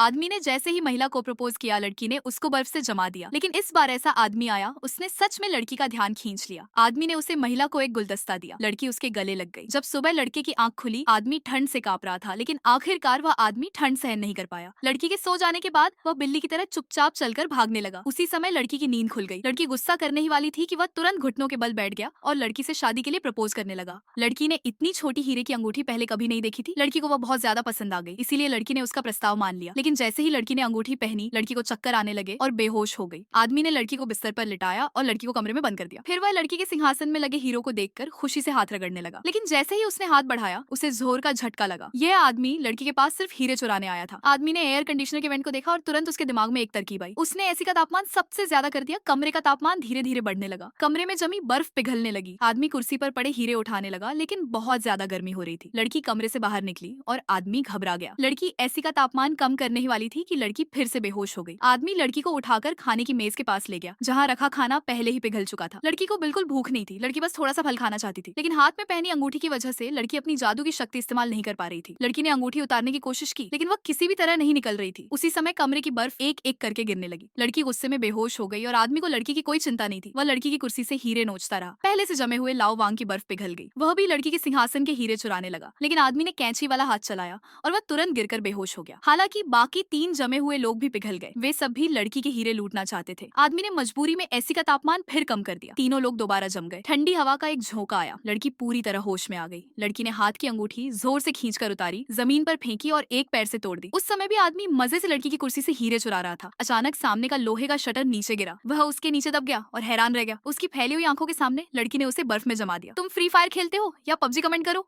आदमी ने जैसे ही महिला को प्रपोज किया, लड़की ने उसको बर्फ से जमा दिया। लेकिन इस बार ऐसा आदमी आया, उसने सच में लड़की का ध्यान खींच लिया। आदमी ने उसे महिला को एक गुलदस्ता दिया, लड़की उसके गले लग गई। जब सुबह लड़के की आंख खुली, आदमी ठंड से कांप रहा था, लेकिन आखिरकार वह आदमी ठंड सहन नहीं कर पाया। लड़की के सो जाने के बाद वह बिल्ली की तरह चुपचाप चलकर भागने लगा। उसी समय लड़की की नींद खुल गई। लड़की गुस्सा करने ही वाली थी कि वह तुरंत घुटनों के बल बैठ गया और लड़की से शादी के लिए प्रपोज करने लगा। लड़की ने इतनी छोटी हीरे की अंगूठी पहले कभी नहीं देखी थी। लड़की को वह बहुत ज्यादा पसंद आ गई, इसीलिए लड़की ने उसका प्रस्ताव मान लिया। लेकिन जैसे ही लड़की ने अंगूठी पहनी, लड़की को चक्कर आने लगे और बेहोश हो गई। आदमी ने लड़की को बिस्तर पर लिटाया और लड़की को कमरे में बंद कर दिया। फिर वह लड़की के सिंहासन में लगे हीरो को देखकर खुशी से हाथ रगड़ने लगा। लेकिन जैसे ही उसने हाथ बढ़ाया, उसे जोर का झटका लगा। यह आदमी लड़की के पास सिर्फ हीरे चुराने आया था। आदमी ने एयर कंडीशनर के वेंट को देखा और तुरंत उसके दिमाग में एक तरकीब आई। उसने एसी का तापमान सबसे ज्यादा कर दिया। कमरे का तापमान धीरे धीरे बढ़ने लगा। कमरे में जमी बर्फ पिघलने लगी। आदमी कुर्सी पर पड़े हीरे उठाने लगा, लेकिन बहुत ज्यादा गर्मी हो रही थी। लड़की कमरे से बाहर निकली और आदमी घबरा गया। लड़की एसी का तापमान कम करने ही वाली थी कि लड़की फिर से बेहोश हो गई। आदमी लड़की को उठाकर खाने की मेज के पास ले गया, जहाँ रखा खाना पहले ही पिघल चुका था। लड़की को बिल्कुल भूख नहीं थी। लड़की बस थोड़ा सा फल खाना चाहती थी, लेकिन हाथ में पहनी अंगूठी की वजह से लड़की अपनी जादू की शक्ति इस्तेमाल नहीं कर पा रही थी। लड़की ने अंगूठी उतारने की कोशिश की, लेकिन वह किसी भी तरह नहीं निकल रही थी। उसी समय कमरे की बर्फ एक एक करके गिरने लगी। लड़की गुस्से में बेहोश हो गई और आदमी को लड़की की कोई चिंता नहीं थी। वह लड़की की कुर्सी से हीरे नोचता रहा। पहले से जमे हुए लाव वांग की बर्फ पिघल गई। वह भी लड़की के सिंहासन के हीरे चुराने लगा, लेकिन आदमी ने कैंची वाला हाथ चलाया और वह तुरंत गिरकर बेहोश हो गया। हालांकि बाकी 3 जमे हुए लोग भी पिघल गए। वे सब भी लड़की के हीरे लूटना चाहते थे। आदमी ने मजबूरी में एसी का तापमान फिर कम कर दिया। तीनों लोग दोबारा जम गए। ठंडी हवा का एक झोंका आया। लड़की पूरी तरह होश में आ गई। लड़की ने हाथ की अंगूठी जोर से खींचकर उतारी, जमीन पर फेंकी और एक पैर से तोड़ दी। उस समय भी आदमी मजे से लड़की की कुर्सी से हीरे चुरा रहा था। अचानक सामने का लोहे का शटर नीचे गिरा। वह उसके नीचे दब गया और हैरान रह गया। उसकी फैली हुई आंखों के सामने लड़की ने उसे बर्फ में जमा दिया। तुम फ्री फायर खेलते हो या पबजी? कमेंट करो।